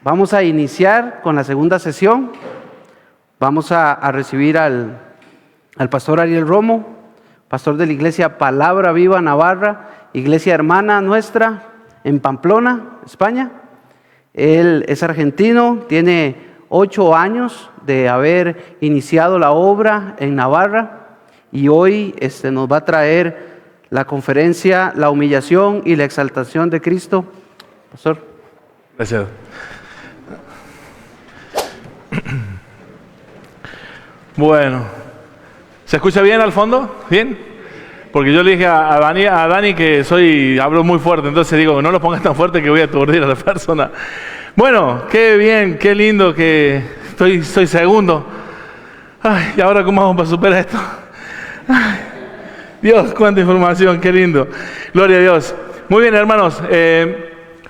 Vamos a iniciar con la segunda sesión. Vamos a recibir al pastor Ariel Romo, pastor de la iglesia Palabra Viva Navarra, iglesia hermana nuestra en Pamplona, España. Él es argentino, tiene 8 años de haber iniciado la obra en Navarra y hoy nos va a traer la conferencia La humillación y la exaltación de Cristo. Pastor. Gracias. Bueno, ¿se escucha bien al fondo? ¿Bien? Porque yo le dije a Dani que hablo muy fuerte, entonces digo, no lo pongas tan fuerte que voy a aturdir a la persona. Bueno, qué bien, qué lindo que soy segundo. Ay, ¿y ahora cómo vamos para superar esto? Ay, Dios, cuánta información, qué lindo. Gloria a Dios. Muy bien, hermanos.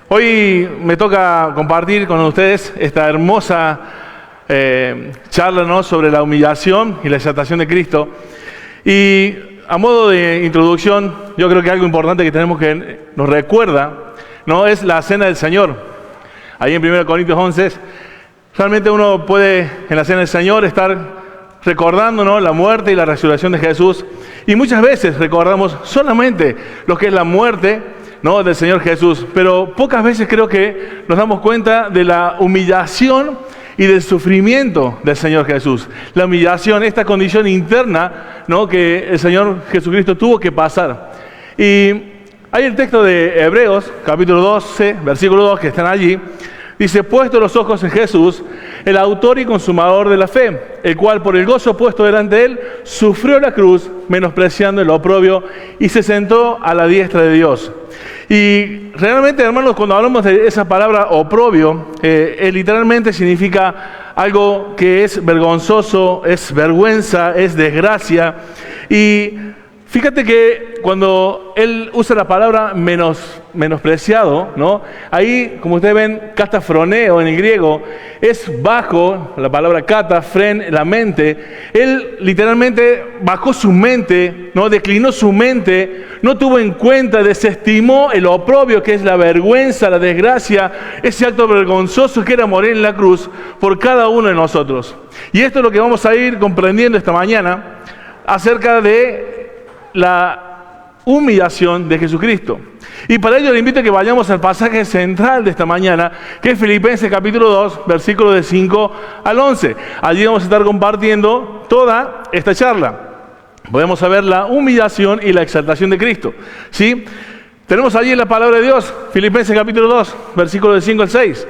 Hoy me toca compartir con ustedes esta hermosa charla, ¿no?, sobre la humillación y la exaltación de Cristo. Y a modo de introducción, yo creo que algo importante que tenemos que nos recuerda, ¿no?, es la cena del Señor. Ahí en 1 Corintios 11, realmente uno puede en la cena del Señor estar recordando, ¿no?, la muerte y la resurrección de Jesús. Y muchas veces recordamos solamente lo que es la muerte, ¿no?, del Señor Jesús. Pero pocas veces creo que nos damos cuenta de la humillación y del sufrimiento del Señor Jesús. La humillación, esta condición interna, ¿no?, que el Señor Jesucristo tuvo que pasar. Y hay el texto de Hebreos, capítulo 12, versículo 2, que están allí. Dice, puesto los ojos en Jesús, el autor y consumador de la fe, el cual por el gozo puesto delante de él, sufrió la cruz, menospreciando el oprobio, y se sentó a la diestra de Dios. Y realmente, hermanos, cuando hablamos de esa palabra oprobio, literalmente significa algo que es vergonzoso, es vergüenza, es desgracia. Y fíjate que cuando él usa la palabra menospreciado, ¿no?, ahí, como ustedes ven, katafroneo en el griego, es bajo, la palabra kata, fren, la mente. Él literalmente bajó su mente, ¿no?, declinó su mente, no tuvo en cuenta, desestimó el oprobio, que es la vergüenza, la desgracia, ese acto vergonzoso que era morir en la cruz por cada uno de nosotros. Y esto es lo que vamos a ir comprendiendo esta mañana acerca de la humillación de Jesucristo. Y para ello le invito a que vayamos al pasaje central de esta mañana, que es Filipenses capítulo 2, versículos de 5 al 11. Allí vamos a estar compartiendo toda esta charla. Podemos saber la humillación y la exaltación de Cristo, ¿sí? Tenemos allí la palabra de Dios, Filipenses capítulo 2, versículos de 5 al 6,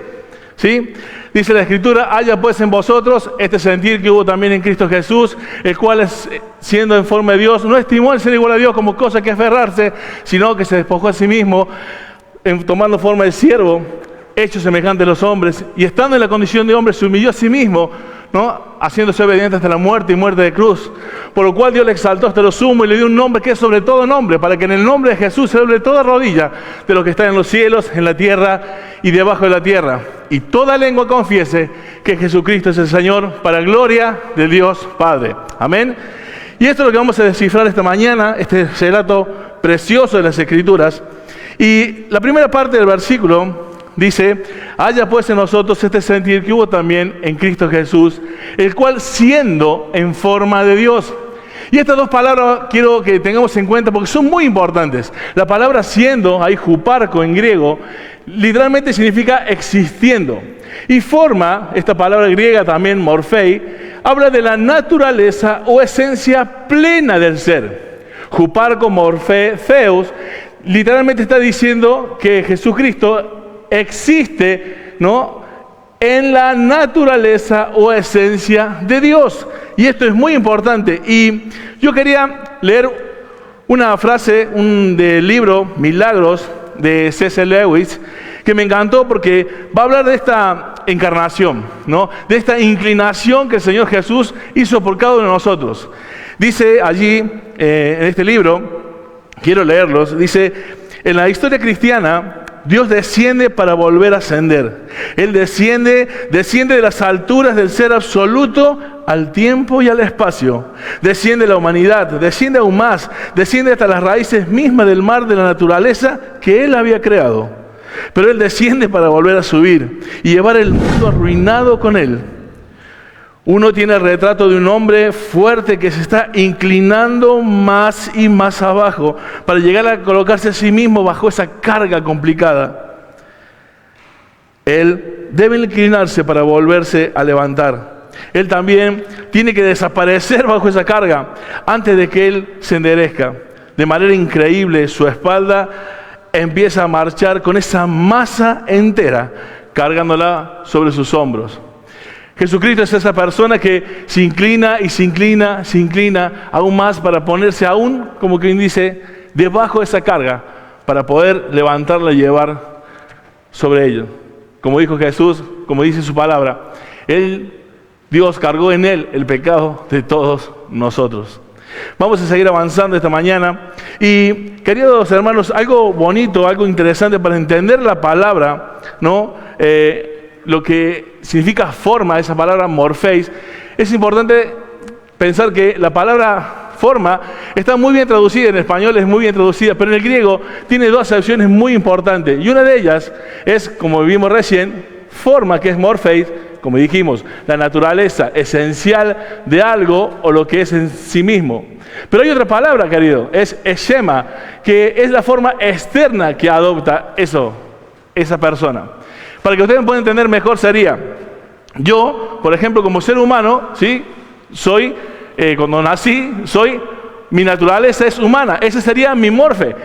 ¿sí? Dice la Escritura, haya pues en vosotros este sentir que hubo también en Cristo Jesús, el cual siendo en forma de Dios, no estimó el ser igual a Dios como cosa que aferrarse, sino que se despojó a sí mismo, tomando forma de siervo, hecho semejante a los hombres, y estando en la condición de hombre, se humilló a sí mismo, ¿no?, haciéndose obediente hasta la muerte y muerte de cruz. Por lo cual Dios le exaltó hasta lo sumo y le dio un nombre que es sobre todo nombre, para que en el nombre de Jesús se doble toda rodilla de lo que está en los cielos, en la tierra y debajo de la tierra. Y toda lengua confiese que Jesucristo es el Señor, para gloria de Dios Padre. Amén. Y esto es lo que vamos a descifrar esta mañana, este relato precioso de las Escrituras. Y la primera parte del versículo dice, haya pues en nosotros este sentir que hubo también en Cristo Jesús, el cual siendo en forma de Dios. Y estas dos palabras quiero que tengamos en cuenta porque son muy importantes. La palabra siendo, ahí huparco en griego, literalmente significa existiendo. Y forma, esta palabra griega también, morphei, habla de la naturaleza o esencia plena del ser. Huparco, morphé, theos, literalmente está diciendo que Jesucristo existe, ¿no?, en la naturaleza o esencia de Dios. Y esto es muy importante. Y yo quería leer una frase del libro Milagros de C.S. Lewis, que me encantó porque va a hablar de esta encarnación, ¿no?, de esta inclinación que el Señor Jesús hizo por cada uno de nosotros. Dice allí, en este libro, quiero leerlos, dice, en la historia cristiana, Dios desciende para volver a ascender. Él desciende de las alturas del ser absoluto al tiempo y al espacio. Desciende la humanidad, desciende aún más, desciende hasta las raíces mismas del mar de la naturaleza que Él había creado. Pero Él desciende para volver a subir y llevar el mundo arruinado con Él. Uno tiene el retrato de un hombre fuerte que se está inclinando más y más abajo para llegar a colocarse a sí mismo bajo esa carga complicada. Él debe inclinarse para volverse a levantar. Él también tiene que desaparecer bajo esa carga antes de que Él se enderezca. De manera increíble, su espalda empieza a marchar con esa masa entera, cargándola sobre sus hombros. Jesucristo es esa persona que se inclina y se inclina, se inclina aún más para ponerse aún, como quien dice, debajo de esa carga, para poder levantarla y llevar sobre ellos. Como dijo Jesús, como dice su palabra, Dios cargó en Él el pecado de todos nosotros. Vamos a seguir avanzando esta mañana y, queridos hermanos, algo bonito, algo interesante para entender la palabra, ¿no? Lo que significa forma, esa palabra morpheis, es importante pensar que la palabra forma está muy bien traducida, en español es muy bien traducida, pero en el griego tiene dos acepciones muy importantes, y una de ellas es, como vimos recién, forma, que es morpheis, como dijimos, la naturaleza esencial de algo o lo que es en sí mismo. Pero hay otra palabra, querido, es eshema, que es la forma externa que adopta esa persona. Para que ustedes puedan entender mejor sería, yo, por ejemplo, como ser humano, ¿sí? Soy, cuando nací, mi naturaleza es humana, ese sería mi morfe.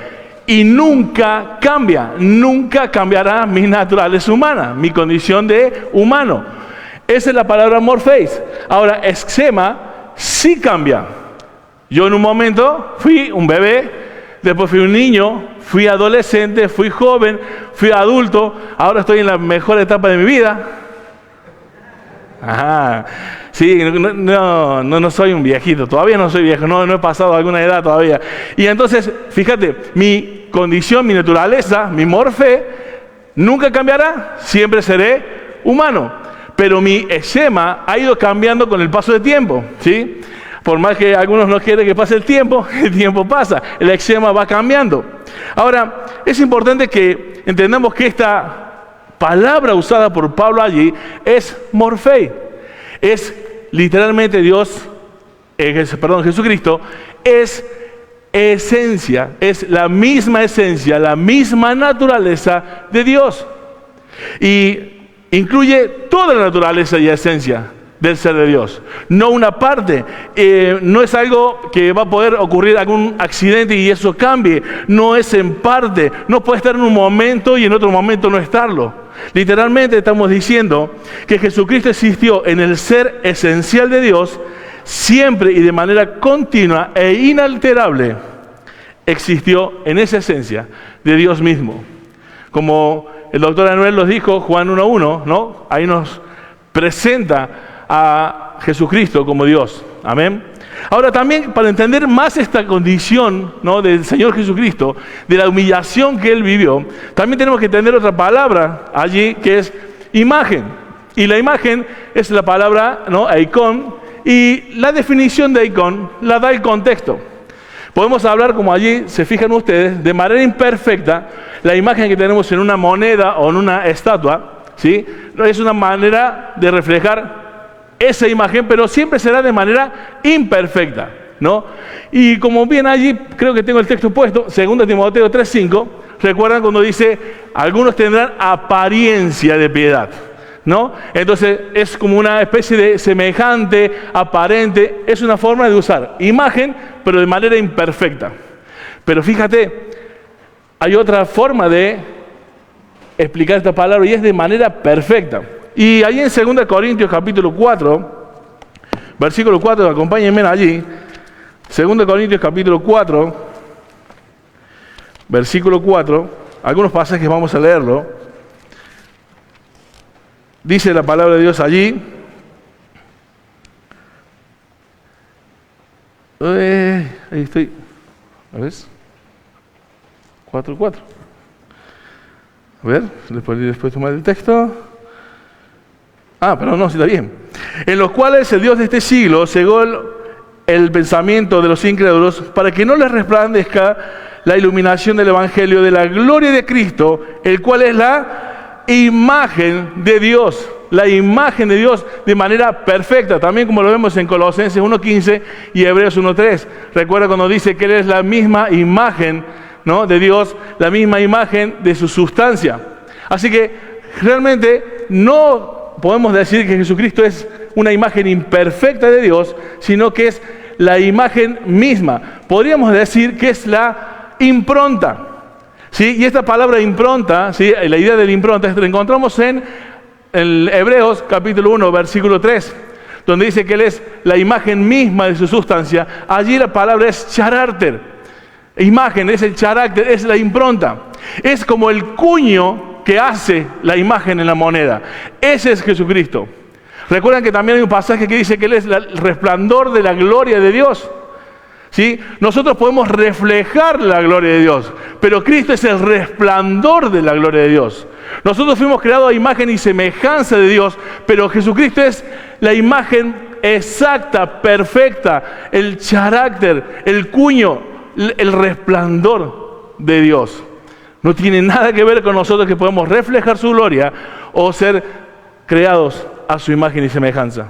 Y nunca cambia, nunca cambiará mi naturaleza humana, mi condición de humano. Esa es la palabra morpheis. Ahora, eshema sí cambia. Yo en un momento fui un bebé, después fui un niño, fui adolescente, fui joven, fui adulto, ahora estoy en la mejor etapa de mi vida. Ajá. Sí, no soy un viejito, todavía no soy viejo, no he pasado alguna edad todavía. Y entonces, fíjate, mi condición, mi naturaleza, mi morfe, nunca cambiará, siempre seré humano. Pero mi eshema ha ido cambiando con el paso del tiempo, ¿sí? Por más que algunos no quieren que pase el tiempo pasa, el eshema va cambiando. Ahora, es importante que entendamos que esta palabra usada por Pablo allí es morphei, es literalmente Jesucristo, es esencia, es la misma esencia, la misma naturaleza de Dios. Y incluye toda la naturaleza y esencia del ser de Dios, no una parte. No es algo que va a poder ocurrir algún accidente y eso cambie, no es en parte, no puede estar en un momento y en otro momento no estarlo. Literalmente estamos diciendo que Jesucristo existió en el ser esencial de Dios, siempre y de manera continua e inalterable, existió en esa esencia de Dios mismo. Como el doctor Anuel nos dijo, Juan 1:1, ¿no? Ahí nos presenta a Jesucristo como Dios. Amén. Ahora también, para entender más esta condición, ¿no?, del Señor Jesucristo, de la humillación que Él vivió, también tenemos que entender otra palabra allí, que es imagen. Y la imagen es la palabra, ¿no?, eikon, y la definición de eikon la da el contexto. Podemos hablar, como allí se fijan ustedes, de manera imperfecta, la imagen que tenemos en una moneda o en una estatua, ¿sí? Es una manera de reflejar esa imagen, pero siempre será de manera imperfecta, ¿no? Y como bien allí, creo que tengo el texto puesto, 2 Timoteo 3:5, recuerdan cuando dice, algunos tendrán apariencia de piedad, ¿no? Entonces es como una especie de semejante, aparente, es una forma de usar imagen, pero de manera imperfecta. Pero fíjate, hay otra forma de explicar esta palabra y es de manera perfecta. Y ahí en 2 Corintios capítulo 4, versículo 4, acompáñenme allí, 2 Corintios capítulo 4, versículo 4, algunos pasajes vamos a leerlo. Dice la palabra de Dios allí, ahí estoy, a ver, 4:4. A ver, después tomar el texto. Pero no, sí está bien. En los cuales el Dios de este siglo cegó el pensamiento de los incrédulos para que no les resplandezca la iluminación del Evangelio de la gloria de Cristo, el cual es la imagen de Dios. La imagen de Dios de manera perfecta, también como lo vemos en Colosenses 1:15 y Hebreos 1:3. Recuerda cuando dice que Él es la misma imagen, ¿no?, de Dios, la misma imagen de su sustancia. Así que realmente no podemos decir que Jesucristo es una imagen imperfecta de Dios, sino que es la imagen misma. Podríamos decir que es la impronta, ¿sí? Y esta palabra impronta, ¿sí?, la idea de la impronta, la encontramos en Hebreos capítulo 1, versículo 3, donde dice que Él es la imagen misma de su sustancia. Allí la palabra es carácter. Imagen es el carácter, es la impronta. Es como el cuño que hace la imagen en la moneda. Ese es Jesucristo. Recuerdan que también hay un pasaje que dice que Él es el resplandor de la gloria de Dios. ¿Sí? Nosotros podemos reflejar la gloria de Dios, pero Cristo es el resplandor de la gloria de Dios. Nosotros fuimos creados a imagen y semejanza de Dios, pero Jesucristo es la imagen exacta, perfecta, el carácter, el cuño, el resplandor de Dios. No tiene nada que ver con nosotros que podemos reflejar su gloria o ser creados a su imagen y semejanza.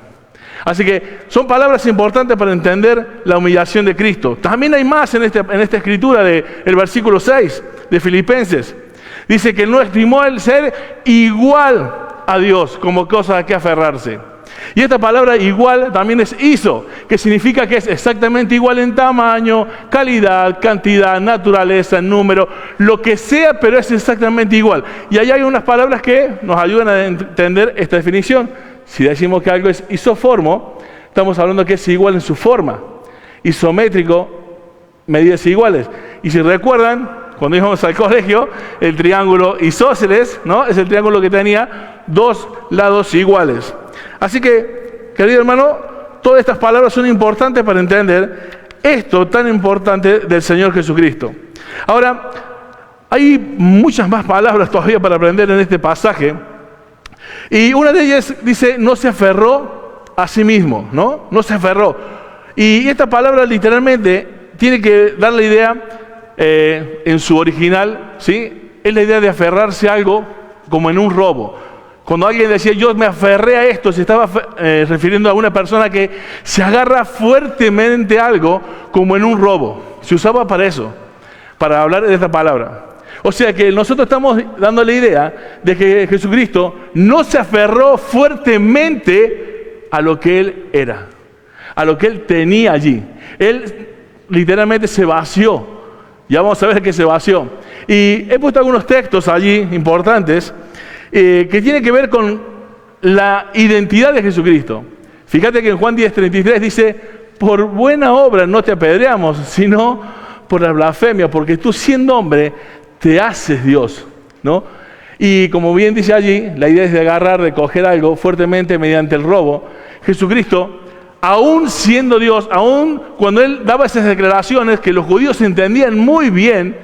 Así que son palabras importantes para entender la humillación de Cristo. También hay más en esta escritura del versículo 6 de Filipenses. Dice que no estimó el ser igual a Dios como cosa a que aferrarse. Y esta palabra igual también es iso, que significa que es exactamente igual en tamaño, calidad, cantidad, naturaleza, número, lo que sea, pero es exactamente igual. Y ahí hay unas palabras que nos ayudan a entender esta definición. Si decimos que algo es isoformo, estamos hablando que es igual en su forma. Isométrico, medidas iguales. Y si recuerdan, cuando íbamos al colegio, el triángulo isósceles, ¿no?, es el triángulo que tenía dos lados iguales. Así que, querido hermano, todas estas palabras son importantes para entender esto tan importante del Señor Jesucristo. Ahora, hay muchas más palabras todavía para aprender en este pasaje. Y una de ellas dice, no se aferró a sí mismo, ¿no? No se aferró. Y esta palabra literalmente tiene que dar la idea, en su original, ¿sí?, es la idea de aferrarse a algo como en un robo. Cuando alguien decía, yo me aferré a esto, se estaba refiriendo a una persona que se agarra fuertemente a algo como en un robo. Se usaba para eso, para hablar de esta palabra. O sea que nosotros estamos dando la idea de que Jesucristo no se aferró fuertemente a lo que Él era, a lo que Él tenía allí. Él literalmente se vació. Ya vamos a ver que se vació. Y he puesto algunos textos allí importantes que tienen que ver con la identidad de Jesucristo. Fíjate que en Juan 10:33 dice, por buena obra no te apedreamos, sino por la blasfemia, porque tú siendo hombre te haces Dios, ¿no? Y como bien dice allí, la idea es de agarrar, de coger algo fuertemente mediante el robo. Jesucristo, aún siendo Dios, aún cuando Él daba esas declaraciones que los judíos entendían muy bien,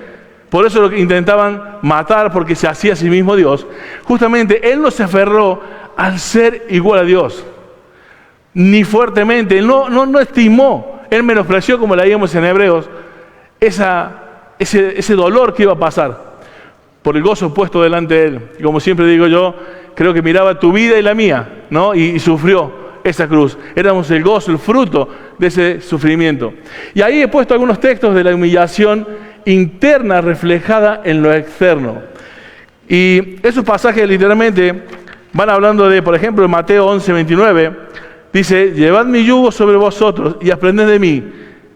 por eso lo intentaban matar, porque se hacía a sí mismo Dios, justamente Él no se aferró al ser igual a Dios, ni fuertemente. Él no estimó, Él menospreció, como leíamos en Hebreos, ese dolor que iba a pasar por el gozo puesto delante de Él. Y como siempre digo yo, creo que miraba tu vida y la mía, ¿no? Y sufrió esa cruz. Éramos el gozo, el fruto de ese sufrimiento. Y ahí he puesto algunos textos de la humillación interna reflejada en lo externo. Y esos pasajes literalmente van hablando de, por ejemplo, en Mateo 11:29, dice, llevad mi yugo sobre vosotros y aprended de mí,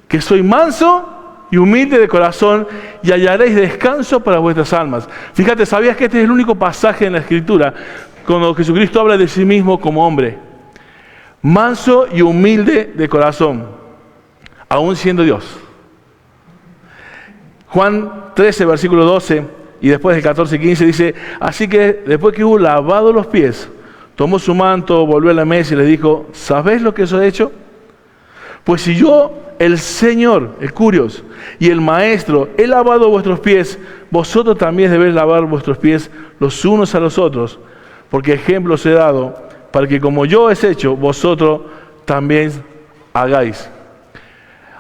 que soy manso y humilde de corazón, y hallaréis descanso para vuestras almas. Fíjate, ¿sabías que este es el único pasaje en la Escritura cuando Jesucristo habla de sí mismo como hombre? Manso y humilde de corazón, aún siendo Dios. Juan 13, versículo 12, y después del 14 y 15 dice, así que después que hubo lavado los pies, tomó su manto, volvió a la mesa y le dijo, ¿sabéis lo que os he hecho? Pues si yo, el Señor, el Curios, y el Maestro, he lavado vuestros pies, vosotros también debéis lavar vuestros pies los unos a los otros, porque ejemplo os he dado, para que como yo he hecho, vosotros también hagáis.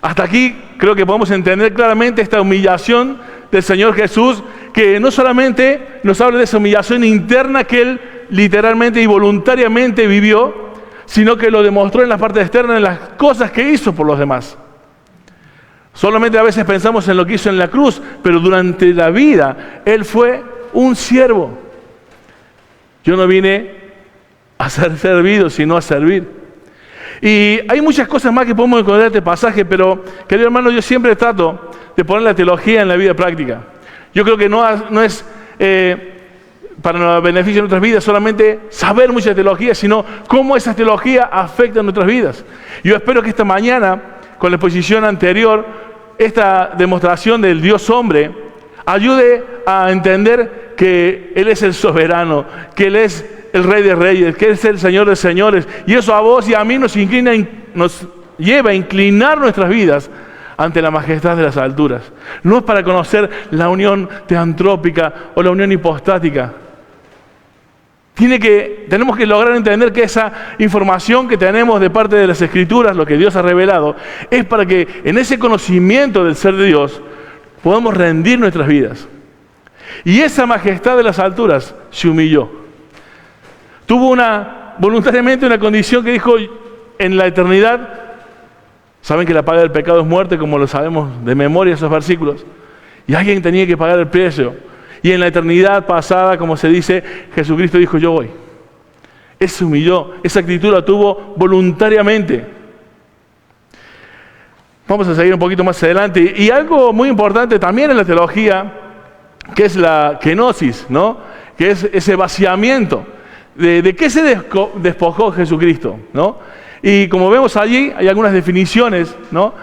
Hasta aquí creo que podemos entender claramente esta humillación del Señor Jesús, que no solamente nos habla de esa humillación interna que Él literalmente y voluntariamente vivió, sino que lo demostró en la parte externa, en las cosas que hizo por los demás. Solamente a veces pensamos en lo que hizo en la cruz, pero durante la vida Él fue un siervo. Yo no vine a ser servido, sino a servir. Y hay muchas cosas más que podemos encontrar en este pasaje, pero, querido hermano, yo siempre trato de poner la teología en la vida práctica. Yo creo que no es para el beneficio de nuestras vidas solamente saber mucha teología, sino cómo esa teología afecta a nuestras vidas. Yo espero que esta mañana, con la exposición anterior, esta demostración del Dios hombre ayude a entender que Él es el soberano, que Él es el Rey de Reyes, que es el Señor de Señores, y eso a vos y a mí nos lleva a inclinar nuestras vidas ante la majestad de las alturas. No es para conocer la unión teantrópica o la unión hipostática. Tenemos que lograr entender que esa información que tenemos de parte de las Escrituras, lo que Dios ha revelado, es para que en ese conocimiento del ser de Dios podamos rendir nuestras vidas. Y esa majestad de las alturas se humilló. Tuvo voluntariamente una condición que dijo: en la eternidad, saben que la paga del pecado es muerte, como lo sabemos de memoria esos versículos, y alguien tenía que pagar el precio, y en la eternidad pasada, como se dice, Jesucristo dijo: yo voy. Él se humilló, esa actitud la tuvo voluntariamente. Vamos a seguir un poquito más adelante, y algo muy importante también en la teología, que es la kenosis, ¿no? Que es ese vaciamiento. ¿De qué se despojó Jesucristo, ¿no? Y como vemos allí, hay algunas definiciones, ¿no?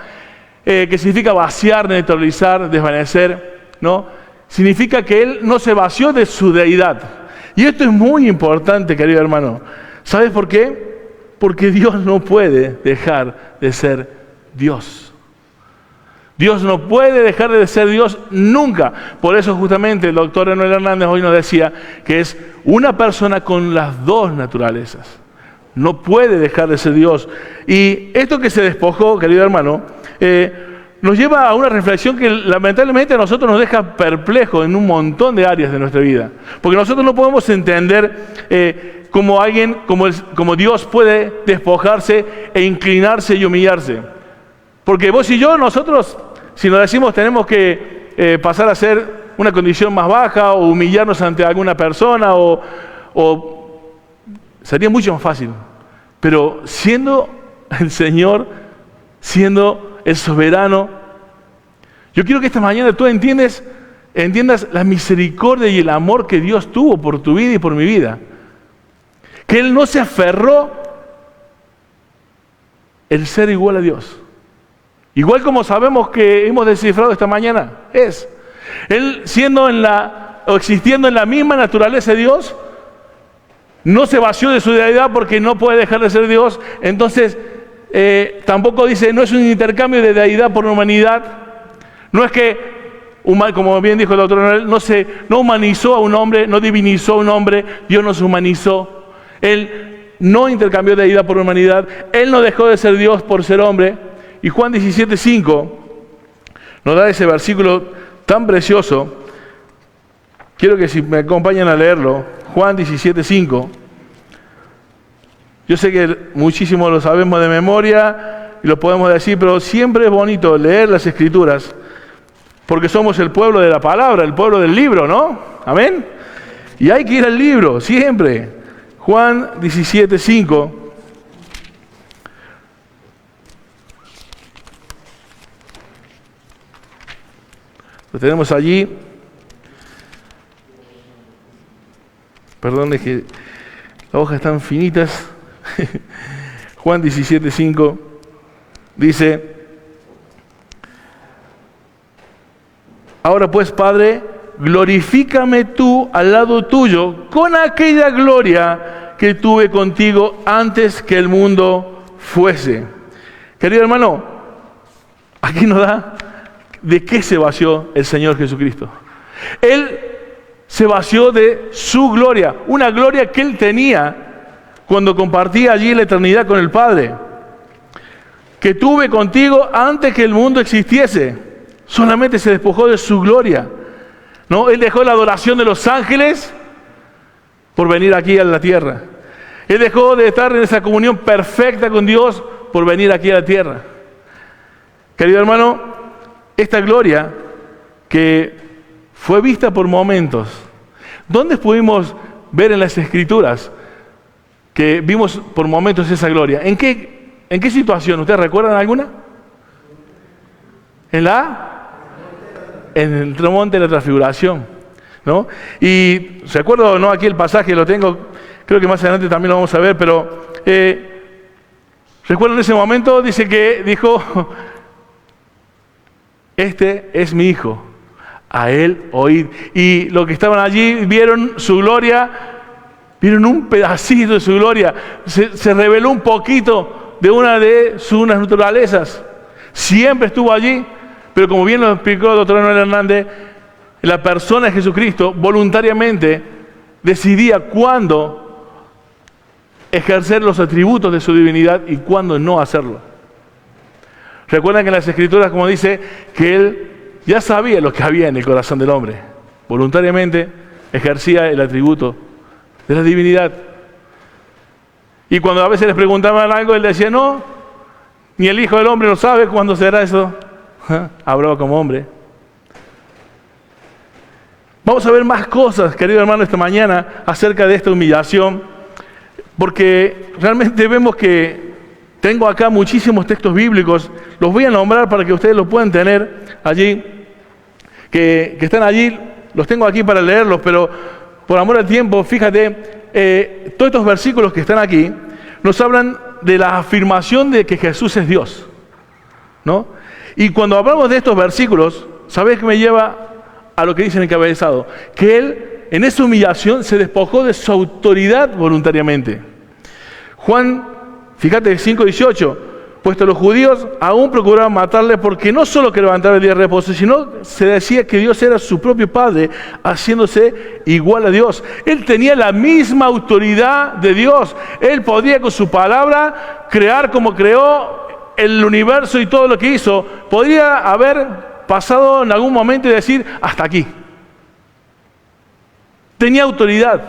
Que significa vaciar, neutralizar, desvanecer, ¿no? Significa que Él no se vació de su deidad. Y esto es muy importante, querido hermano. ¿Sabes por qué? Porque Dios no puede dejar de ser Dios. Dios no puede dejar de ser Dios nunca. Por eso justamente el doctor Enoel Hernández hoy nos decía que es una persona con las dos naturalezas. No puede dejar de ser Dios. Y esto que se despojó, querido hermano, nos lleva a una reflexión que lamentablemente a nosotros nos deja perplejos en un montón de áreas de nuestra vida. Porque nosotros no podemos entender como Dios puede despojarse e inclinarse y humillarse. Porque vos y yo, nosotros, si nos decimos tenemos que pasar a ser una condición más baja o humillarnos ante alguna persona o sería mucho más fácil. Pero siendo el Señor, siendo el soberano, yo quiero que esta mañana tú entiendas la misericordia y el amor que Dios tuvo por tu vida y por mi vida. Que Él no se aferró el ser igual a Dios. Igual como sabemos que hemos descifrado esta mañana, Él existiendo en la misma naturaleza de Dios, no se vació de su deidad porque no puede dejar de ser Dios. Entonces, tampoco dice, no es un intercambio de deidad por humanidad. No es que, como bien dijo el doctor Noel, no humanizó a un hombre, no divinizó a un hombre, Dios nos humanizó. Él no intercambió deidad por humanidad, Él no dejó de ser Dios por ser hombre. Y Juan 17:5 nos da ese versículo tan precioso. Quiero que si me acompañan a leerlo, Juan 17:5. Yo sé que muchísimo lo sabemos de memoria y lo podemos decir, pero siempre es bonito leer las Escrituras, porque somos el pueblo de la palabra, el pueblo del libro, ¿no? Amén. Y hay que ir al libro, siempre. Juan 17:5. Lo tenemos allí. Perdón, es que las hojas están finitas. Juan 17:5 dice: ahora pues, Padre, glorifícame tú al lado tuyo con aquella gloria que tuve contigo antes que el mundo fuese. Querido hermano, aquí nos da de qué se vació el Señor Jesucristo. Él se vació de su gloria, una gloria que Él tenía cuando compartía allí la eternidad con el Padre. que tuve contigo antes que el mundo existiese. Solamente se despojó de su gloria, ¿no? Él dejó la adoración de los ángeles por venir aquí a la tierra. Él dejó de estar en esa comunión perfecta con Dios por venir aquí a la tierra. Querido hermano, esta gloria que fue vista por momentos, ¿dónde pudimos ver en las Escrituras que vimos por momentos esa gloria? ¿En qué situación? ¿Ustedes recuerdan alguna? En el monte de la transfiguración, ¿no? Y recuerdo, no, aquí el pasaje lo tengo, creo que más adelante también lo vamos a ver, pero recuerdo en ese momento, dijo, este es mi hijo, a él oíd. Y los que estaban allí vieron su gloria, vieron un pedacito de su gloria, se reveló un poquito de una de sus naturalezas. Siempre estuvo allí, pero como bien lo explicó el doctor Noel Hernández, la persona de Jesucristo voluntariamente decidía cuándo ejercer los atributos de su divinidad y cuándo no hacerlo. Recuerdan que en las Escrituras, como dice, que Él ya sabía lo que había en el corazón del hombre. Voluntariamente ejercía el atributo de la divinidad. Y cuando a veces les preguntaban algo, Él decía, no, ni el Hijo del Hombre lo sabe cuándo será eso. Hablaba como hombre. Vamos a ver más cosas, querido hermano, esta mañana acerca de esta humillación, porque realmente vemos que tengo acá muchísimos textos bíblicos, los voy a nombrar para que ustedes lo puedan tener allí, que están allí, los tengo aquí para leerlos, pero por amor al tiempo, fíjate, todos estos versículos que están aquí nos hablan de la afirmación de que Jesús es Dios, ¿no? Y cuando hablamos de estos versículos, ¿sabes qué me lleva a lo que dice en el encabezado? Que Él, en esa humillación, se despojó de su autoridad voluntariamente. Juan, fíjate, 5:18, puesto los judíos aún procuraban matarle porque no solo que levantara el día de reposo, sino se decía que Dios era su propio Padre, haciéndose igual a Dios. Él tenía la misma autoridad de Dios. Él podía con su palabra crear como creó el universo y todo lo que hizo. Podría haber pasado en algún momento y decir, hasta aquí. Tenía autoridad,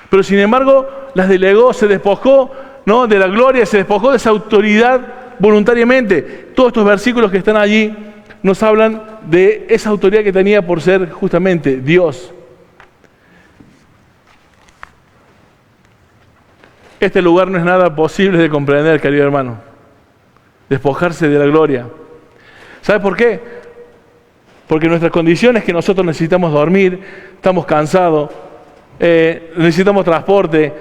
pero sin embargo las delegó, se despojó, ¿no?, de la gloria, se despojó de esa autoridad voluntariamente. Todos estos versículos que están allí nos hablan de esa autoridad que tenía por ser justamente Dios. Este lugar no es nada posible de comprender, querido hermano. Despojarse de la gloria. ¿Sabe por qué? Porque nuestras condiciones, que nosotros necesitamos dormir, estamos cansados, necesitamos transporte,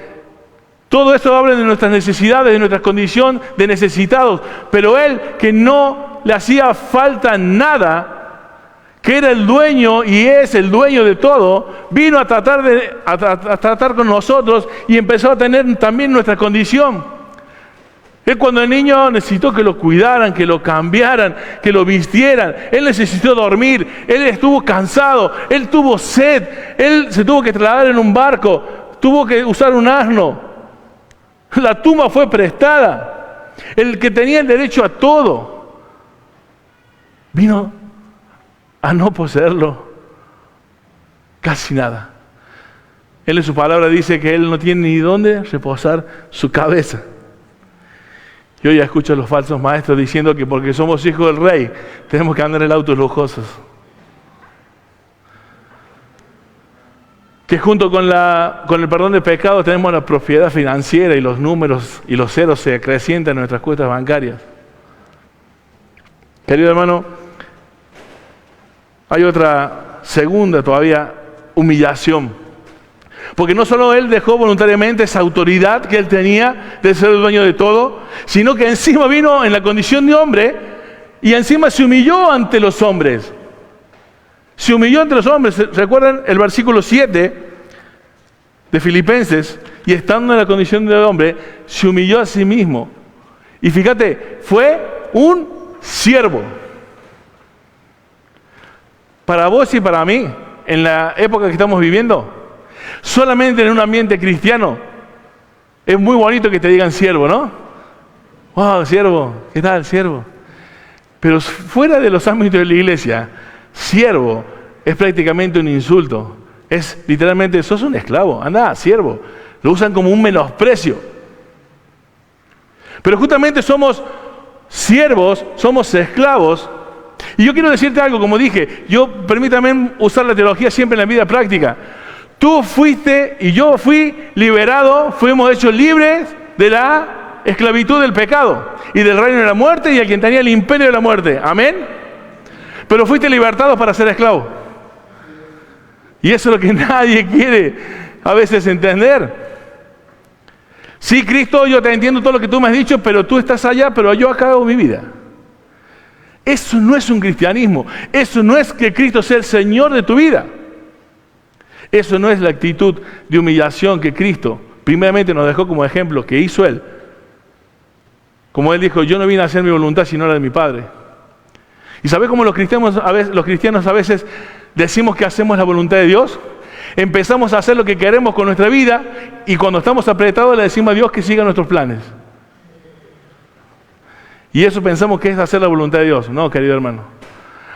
todo esto habla de nuestras necesidades, de nuestra condición de necesitados, pero Él, que no le hacía falta nada, que era el dueño y es el dueño de todo, vino a tratar con nosotros y empezó a tener también nuestra condición. Él, cuando el niño, necesitó que lo cuidaran, que lo cambiaran, que lo vistieran. Él necesitó dormir, él estuvo cansado, él tuvo sed, él se tuvo que trasladar en un barco, tuvo que usar un asno. La tumba fue prestada. El que tenía el derecho a todo vino a no poseerlo casi nada. Él en su palabra dice que él no tiene ni dónde reposar su cabeza. Yo ya escucho a los falsos maestros diciendo que porque somos hijos del rey tenemos que andar en autos lujosos. Que junto con el perdón de pecados tenemos la propiedad financiera y los números y los ceros se acrecientan en nuestras cuentas bancarias. Querido hermano, hay otra segunda todavía humillación. Porque no solo Él dejó voluntariamente esa autoridad que Él tenía de ser el dueño de todo, sino que encima vino en la condición de hombre y encima se humilló ante los hombres. Se humilló ante los hombres. ¿Recuerdan el versículo 7 de Filipenses? Y estando en la condición de hombre, se humilló a sí mismo. Y fíjate, fue un siervo. Para vos y para mí, en la época que estamos viviendo, solamente en un ambiente cristiano, es muy bonito que te digan siervo, ¿no? Wow, siervo, ¿qué tal, siervo? Pero fuera de los ámbitos de la iglesia, siervo es prácticamente un insulto. Es literalmente, sos un esclavo, anda, siervo. Lo usan como un menosprecio. Pero justamente somos siervos, somos esclavos. Y yo quiero decirte algo, como dije, permítame usar la teología siempre en la vida práctica. Tú fuiste y yo fui liberado, fuimos hechos libres de la esclavitud del pecado y del reino de la muerte y a quien tenía el imperio de la muerte. Amén. Pero fuiste libertados para ser esclavo. Y eso es lo que nadie quiere a veces entender. Sí, Cristo, yo te entiendo todo lo que tú me has dicho, pero tú estás allá, pero yo acá hago mi vida. Eso no es un cristianismo. Eso no es que Cristo sea el Señor de tu vida. Eso no es la actitud de humillación que Cristo primeramente nos dejó como ejemplo, que hizo Él. Como Él dijo, yo no vine a hacer mi voluntad sino la de mi Padre. ¿Y sabes cómo los cristianos a veces decimos que hacemos la voluntad de Dios? Empezamos a hacer lo que queremos con nuestra vida y cuando estamos apretados le decimos a Dios que siga nuestros planes. Y eso pensamos que es hacer la voluntad de Dios. No, querido hermano.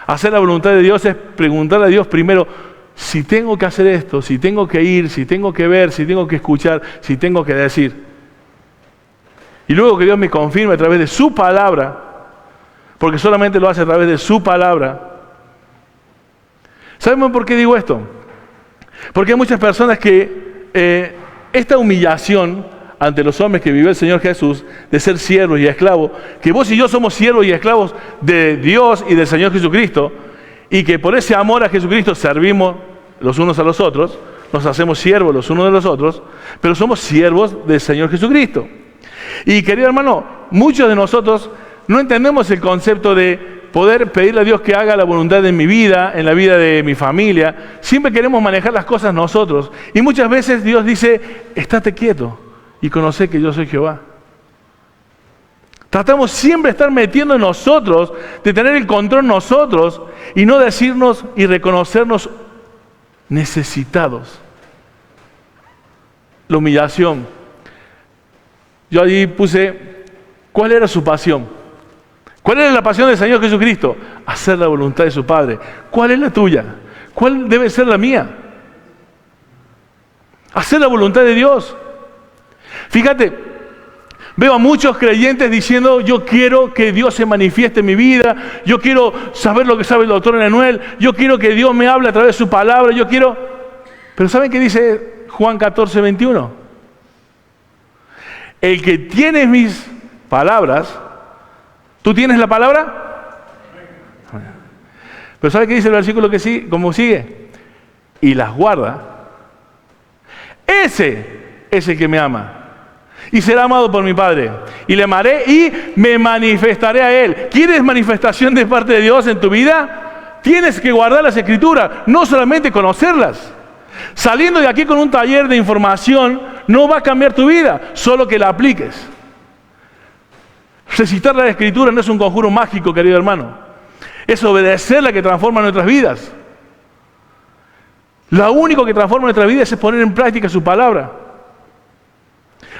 Hacer la voluntad de Dios es preguntarle a Dios primero, si tengo que hacer esto, si tengo que ir, si tengo que ver, si tengo que escuchar, si tengo que decir. Y luego que Dios me confirme a través de su palabra, porque solamente lo hace a través de su palabra. ¿Sabemos por qué digo esto? Porque hay muchas personas que esta humillación ante los hombres que vivió el Señor Jesús, de ser siervos y esclavos, que vos y yo somos siervos y esclavos de Dios y del Señor Jesucristo, y que por ese amor a Jesucristo servimos los unos a los otros, nos hacemos siervos los unos de los otros, pero somos siervos del Señor Jesucristo. Y querido hermano, muchos de nosotros no entendemos el concepto de poder pedirle a Dios que haga la voluntad de mi vida, en la vida de mi familia. Siempre queremos manejar las cosas nosotros. Y muchas veces Dios dice, estate quieto y conoce que yo soy Jehová. Tratamos siempre de estar metiendo en nosotros, de tener el control nosotros y no decirnos y reconocernos necesitados. La humillación. Yo allí puse, ¿cuál era su pasión? ¿Cuál era la pasión del Señor Jesucristo? Hacer la voluntad de su Padre. ¿Cuál es la tuya? ¿Cuál debe ser la mía? Hacer la voluntad de Dios. Fíjate, veo a muchos creyentes diciendo, yo quiero que Dios se manifieste en mi vida, yo quiero saber lo que sabe el doctor Emanuel, yo quiero que Dios me hable a través de su palabra, yo quiero... Pero ¿saben qué dice Juan 14, 21? El que tiene mis palabras, ¿tú tienes la palabra? Pero ¿sabe qué dice el versículo que sigue? ¿Cómo sigue? Y las guarda. Ese es el que me ama. Y será amado por mi Padre. Y le amaré y me manifestaré a Él. ¿Quieres manifestación de parte de Dios en tu vida? Tienes que guardar las Escrituras, no solamente conocerlas. Saliendo de aquí con un taller de información no va a cambiar tu vida, solo que la apliques. Recitar la Escritura no es un conjuro mágico, querido hermano. Es obedecer la que transforma nuestras vidas. Lo único que transforma nuestras vidas es poner en práctica su palabra.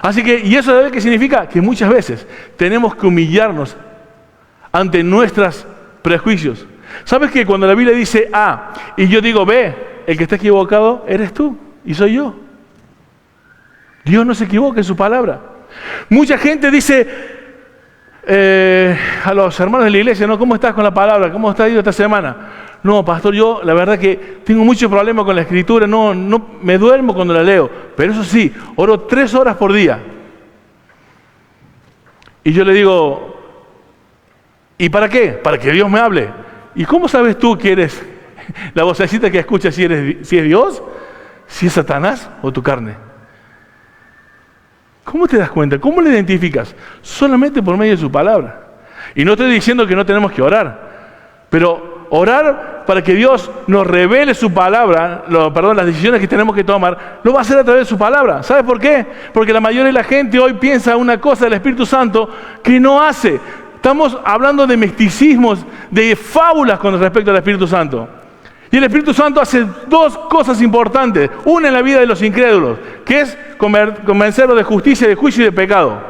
Así que, ¿y eso qué significa? Que muchas veces tenemos que humillarnos ante nuestros prejuicios. ¿Sabes que cuando la Biblia dice A y yo digo B, el que está equivocado eres tú y soy yo? Dios no se equivoca en su palabra. Mucha gente dice a los hermanos de la iglesia, ¿no? ¿Cómo estás con la palabra? ¿Cómo estás ido esta semana? No, pastor, yo la verdad que tengo mucho problema con la Escritura, no me duermo cuando la leo, pero eso sí, oro 3 horas por día. Y yo le digo, ¿y para qué? Para que Dios me hable. ¿Y cómo sabes tú que eres la vocecita que escuchas si es Dios, si es Satanás o tu carne? ¿Cómo te das cuenta? ¿Cómo lo identificas? Solamente por medio de su palabra. Y no estoy diciendo que no tenemos que orar, pero orar para que Dios nos revele su palabra, las decisiones que tenemos que tomar, lo va a hacer a través de su palabra. ¿Sabes por qué? Porque la mayoría de la gente hoy piensa una cosa del Espíritu Santo que no hace. Estamos hablando de misticismos, de fábulas con respecto al Espíritu Santo. Y el Espíritu Santo hace 2 cosas importantes. Una en la vida de los incrédulos, que es convencerlos de justicia, de juicio y de pecado.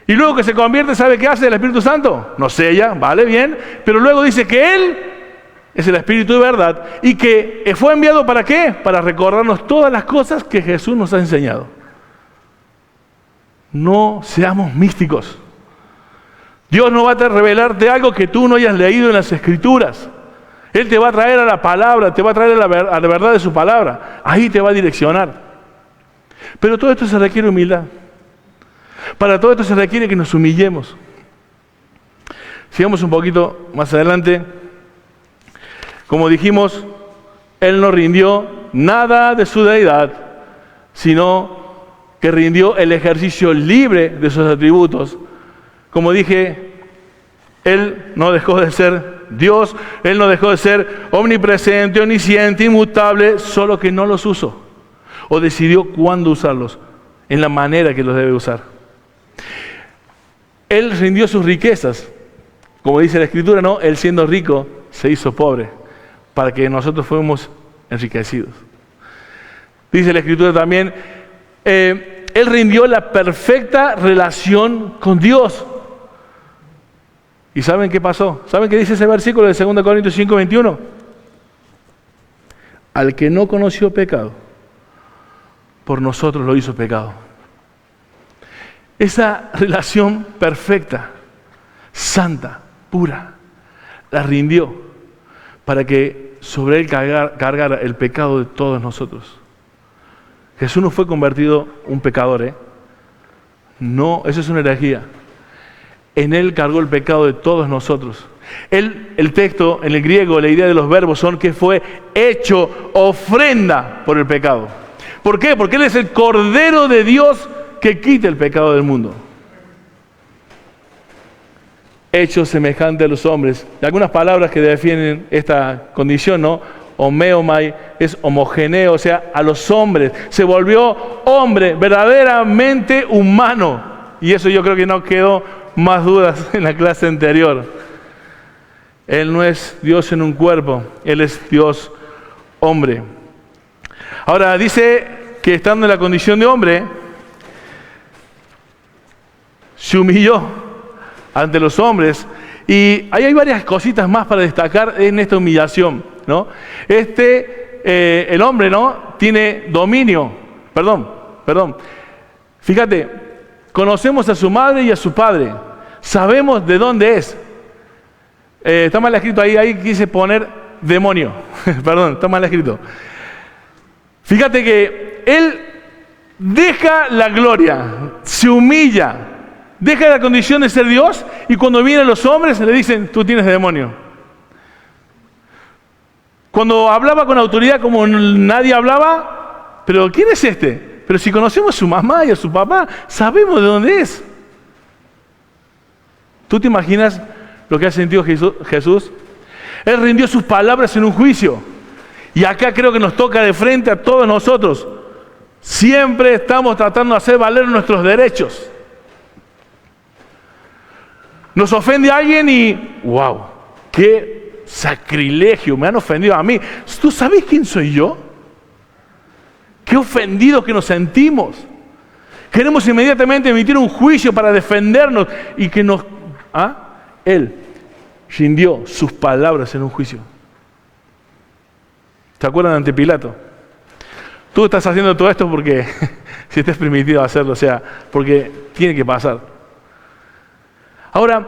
Y luego que se convierte, ¿sabe qué hace el Espíritu Santo? Nos sella, vale, bien, pero luego dice que Él es el Espíritu de verdad y que fue enviado ¿para qué? Para recordarnos todas las cosas que Jesús nos ha enseñado. No seamos místicos. Dios no va a revelarte algo que tú no hayas leído en las Escrituras. Él te va a traer a la palabra, te va a traer a la verdad de su palabra. Ahí te va a direccionar. Pero todo esto se requiere humildad. Para todo esto se requiere que nos humillemos. Sigamos un poquito más adelante. Como dijimos, Él no rindió nada de su deidad, sino que rindió el ejercicio libre de sus atributos. Como dije, Él no dejó de ser Dios, Él no dejó de ser omnipresente, omnisciente, inmutable, solo que no los usó. O decidió cuándo usarlos, en la manera que los debe usar. Él rindió sus riquezas. Como dice la Escritura, ¿no? Él siendo rico se hizo pobre, para que nosotros fuéramos enriquecidos. Dice la Escritura también, Él rindió la perfecta relación con Dios. ¿Y saben qué pasó? ¿Saben qué dice ese versículo de 2 Corintios 5:21? Al que no conoció pecado, por nosotros lo hizo pecado. Esa relación perfecta, santa, pura, la rindió para que sobre Él cargara el pecado de todos nosotros. Jesús no fue convertido un pecador, No, eso es una herejía. En Él cargó el pecado de todos nosotros. El texto, en el griego, la idea de los verbos son que fue hecho ofrenda por el pecado. ¿Por qué? Porque Él es el Cordero de Dios que quita el pecado del mundo. Hecho semejante a los hombres. Y algunas palabras que definen esta condición, ¿no? Homeomai es homogeneo, o sea, a los hombres. Se volvió hombre, verdaderamente humano. Y eso yo creo que no quedó más dudas en la clase anterior. Él no es Dios en un cuerpo, Él es Dios hombre. Ahora dice que estando en la condición de hombre, se humilló ante los hombres. Y ahí hay varias cositas más para destacar en esta humillación, ¿no? El hombre, ¿no? Tiene dominio. Perdón. Fíjate, conocemos a su madre y a su padre. Sabemos de dónde es. Está mal escrito ahí quise poner demonio. Perdón, está mal escrito. Fíjate que Él deja la gloria, se humilla, deja la condición de ser Dios y cuando vienen los hombres le dicen, tú tienes demonio. Cuando hablaba con autoridad como nadie hablaba, pero ¿quién es este? Pero si conocemos a su mamá y a su papá, sabemos de dónde es. ¿Tú te imaginas lo que ha sentido Jesús? Él rindió sus palabras en un juicio. Y acá creo que nos toca de frente a todos nosotros. Siempre estamos tratando de hacer valer nuestros derechos. Nos ofende a alguien y ¡wow! ¡Qué sacrilegio! Me han ofendido a mí. ¿Tú sabes quién soy yo? ¡Qué ofendidos que nos sentimos! Queremos inmediatamente emitir un juicio para defendernos y que nos... Él rindió sus palabras en un juicio. ¿Se acuerdan ante Pilato? Tú estás haciendo todo esto porque si te es permitido hacerlo, o sea, porque tiene que pasar. Ahora,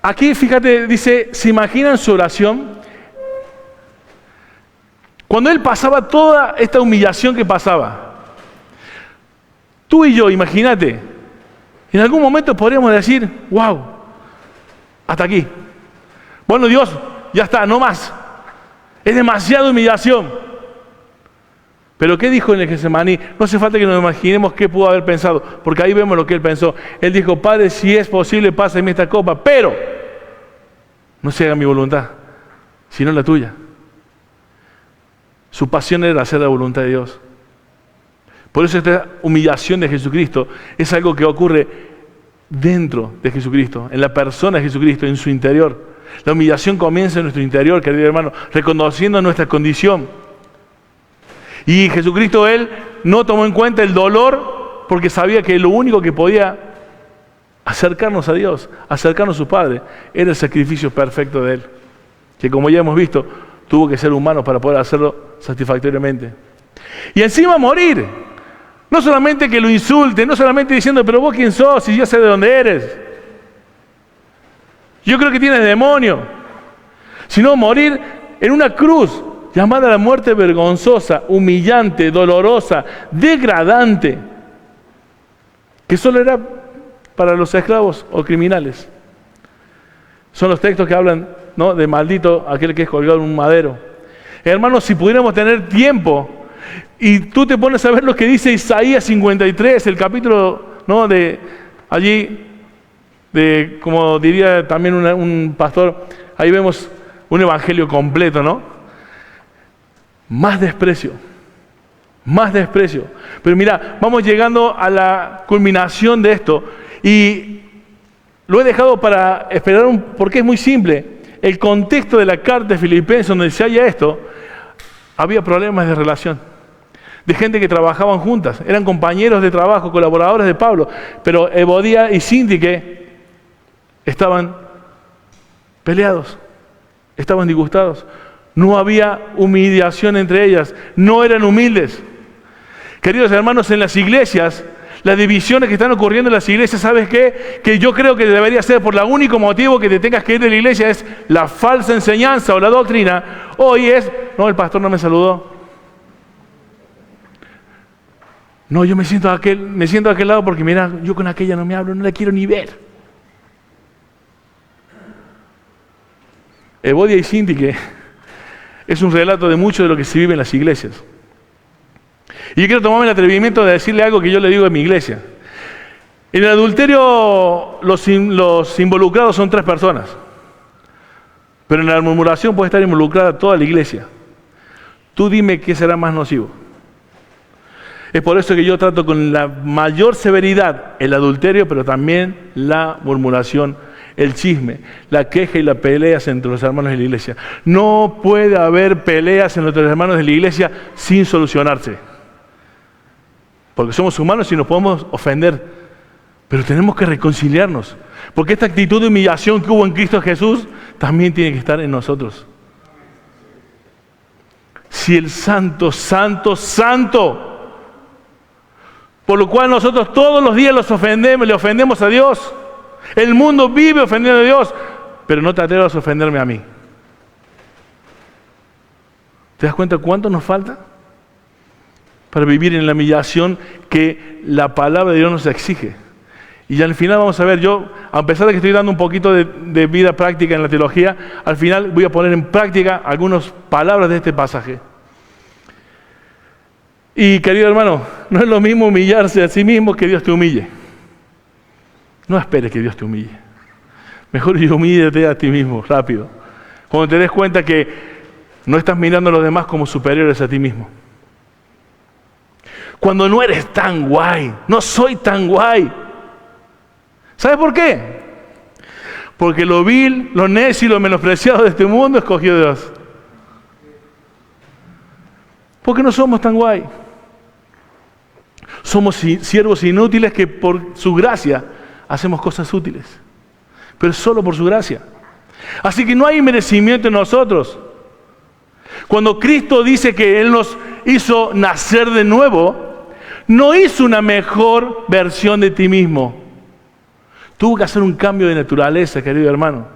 aquí fíjate, dice, ¿se imaginan su oración? Cuando Él pasaba toda esta humillación que pasaba, tú y yo, imagínate, en algún momento podríamos decir, wow, hasta aquí. Bueno, Dios, ya está, no más. Es demasiada humillación. Pero ¿qué dijo en el Getsemaní? No hace falta que nos imaginemos qué pudo haber pensado, porque ahí vemos lo que Él pensó. Él dijo, Padre, si es posible, pásame esta copa, pero no se haga mi voluntad, sino la tuya. Su pasión era hacer la voluntad de Dios. Por eso esta humillación de Jesucristo es algo que ocurre dentro de Jesucristo, en la persona de Jesucristo, en su interior. La humillación comienza en nuestro interior, querido hermano, reconociendo nuestra condición. Y Jesucristo, Él no tomó en cuenta el dolor porque sabía que lo único que podía acercarnos a Dios, acercarnos a su Padre, era el sacrificio perfecto de Él, que como ya hemos visto, tuvo que ser humano para poder hacerlo satisfactoriamente. Y encima morir, no solamente que lo insulte, no solamente diciendo, pero vos quién sos, si yo sé de dónde eres, yo creo que tienes demonio, sino morir en una cruz, llamada la muerte vergonzosa, humillante, dolorosa, degradante, que solo era para los esclavos o criminales. Son los textos que hablan, ¿no?, de maldito aquel que es colgado en un madero. Hermanos, si pudiéramos tener tiempo, y tú te pones a ver lo que dice Isaías 53, el capítulo, ¿no?, de allí, de, como diría también un pastor, ahí vemos un evangelio completo, ¿no? Más desprecio. Pero mira, vamos llegando a la culminación de esto, y lo he dejado para esperar porque es muy simple. El contexto de la carta de Filipenses, donde se halla esto, había problemas de relación, de gente que trabajaban juntas, eran compañeros de trabajo, colaboradores de Pablo, pero Evodia y Síntique estaban peleados, estaban disgustados, no había humillación entre ellas, no eran humildes. Queridos hermanos, en las iglesias, las divisiones que están ocurriendo en las iglesias, ¿sabes qué? Que yo creo que debería ser por el único motivo que te tengas que ir de la iglesia es la falsa enseñanza o la doctrina. Hoy es, no, el pastor no me saludó. No, yo me siento a aquel lado porque mira, yo con aquella no me hablo, no la quiero ni ver. Evodia y Síntique es un relato de mucho de lo que se vive en las iglesias. Y yo quiero tomarme el atrevimiento de decirle algo que yo le digo a mi iglesia. En el adulterio los involucrados son 3 personas. Pero en la murmuración puede estar involucrada toda la iglesia. Tú dime qué será más nocivo. Es por eso que yo trato con la mayor severidad el adulterio, pero también la murmuración, el chisme, la queja y las peleas entre los hermanos de la iglesia. No puede haber peleas entre los hermanos de la iglesia sin solucionarse. Porque somos humanos y nos podemos ofender, pero tenemos que reconciliarnos. Porque esta actitud de humillación que hubo en Cristo Jesús también tiene que estar en nosotros. Si el santo, por lo cual nosotros todos los días le ofendemos a Dios. El mundo vive ofendiendo a Dios, pero no te atrevas a ofenderme a mí. ¿Te das cuenta cuánto nos falta para vivir en la humillación que la palabra de Dios nos exige? Y ya al final vamos a ver, yo, a pesar de que estoy dando un poquito de vida práctica en la teología, al final voy a poner en práctica algunas palabras de este pasaje. Y querido hermano, no es lo mismo humillarse a sí mismo que Dios te humille. No esperes que Dios te humille. Mejor humíllate a ti mismo, rápido. Cuando te des cuenta que no estás mirando a los demás como superiores a ti mismo. Cuando no eres tan guay, no soy tan guay. ¿Sabes por qué? Porque lo vil, lo necio y lo menospreciado de este mundo escogió Dios. Porque no somos tan guay. Somos siervos inútiles que por su gracia hacemos cosas útiles. Pero solo por su gracia. Así que no hay merecimiento en nosotros. Cuando Cristo dice que Él nos hizo nacer de nuevo, no hizo una mejor versión de ti mismo. Tuvo que hacer un cambio de naturaleza, querido hermano.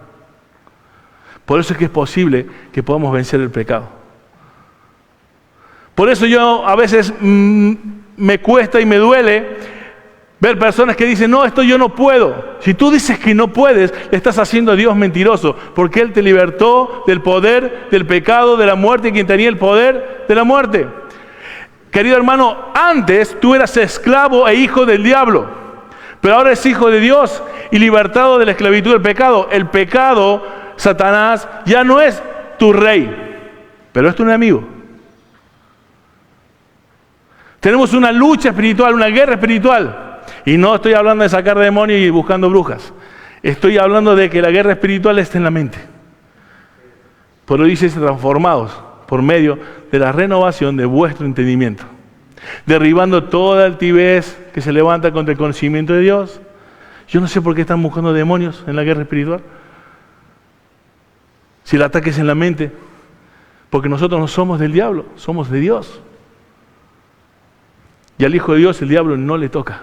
Por eso es que es posible que podamos vencer el pecado. Por eso yo a veces me cuesta y me duele ver personas que dicen, no, esto yo no puedo. Si tú dices que no puedes, le estás haciendo a Dios mentiroso, porque Él te libertó del poder, del pecado, de la muerte, y quien tenía el poder de la muerte. Querido hermano, antes tú eras esclavo e hijo del diablo, pero ahora eres hijo de Dios y libertado de la esclavitud del pecado. El pecado, Satanás, ya no es tu rey, pero es tu enemigo. Tenemos una lucha espiritual, una guerra espiritual. Y no estoy hablando de sacar demonios y buscando brujas. Estoy hablando de que la guerra espiritual está en la mente. Por eso dice, transformados por medio de la renovación de vuestro entendimiento. Derribando toda altivez que se levanta contra el conocimiento de Dios. Yo no sé por qué están buscando demonios en la guerra espiritual. Si el ataque es en la mente, porque nosotros no somos del diablo, somos de Dios. Y al Hijo de Dios el diablo no le toca.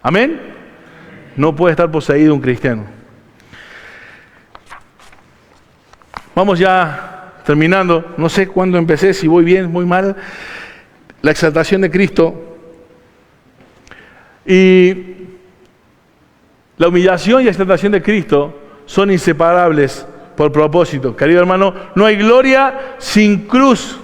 ¿Amén? No puede estar poseído un cristiano. Vamos ya terminando. No sé cuándo empecé, si voy bien, muy mal. La exaltación de Cristo. Y la humillación y la exaltación de Cristo son inseparables por propósito. Querido hermano, no hay gloria sin cruz.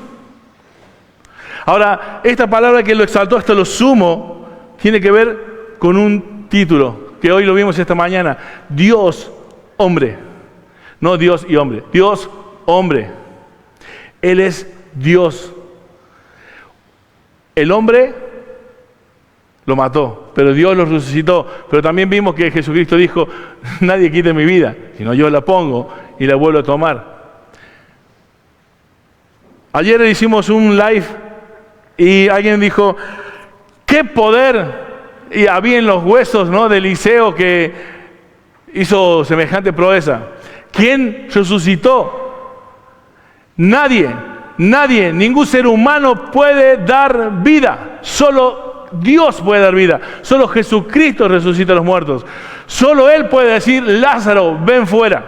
Ahora, esta palabra que lo exaltó hasta lo sumo tiene que ver con un título que hoy lo vimos esta mañana. Dios, hombre. No Dios y hombre. Dios, hombre. Él es Dios. El hombre lo mató, pero Dios lo resucitó. Pero también vimos que Jesucristo dijo, nadie quite mi vida, sino yo la pongo y la vuelvo a tomar. Ayer hicimos un live y alguien dijo, ¿qué poder y había en los huesos, ¿no?, de Eliseo que hizo semejante proeza? ¿Quién resucitó? Nadie, ningún ser humano puede dar vida. Solo Dios puede dar vida. Solo Jesucristo resucita a los muertos. Solo Él puede decir, Lázaro, ven fuera.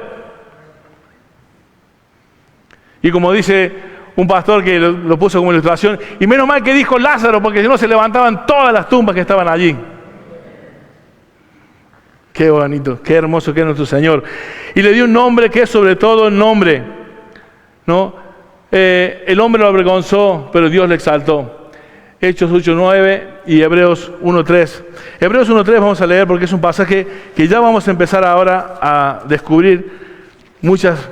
Y como dice un pastor que lo puso como ilustración, y menos mal que dijo Lázaro, porque si no se levantaban todas las tumbas que estaban allí. Qué bonito, qué hermoso que es nuestro Señor. Y le dio un nombre que es sobre todo nombre, ¿no? El hombre lo avergonzó, pero Dios le exaltó. Hechos 8:9 y Hebreos 1:3. Hebreos 1:3 vamos a leer porque es un pasaje que ya vamos a empezar ahora a descubrir muchas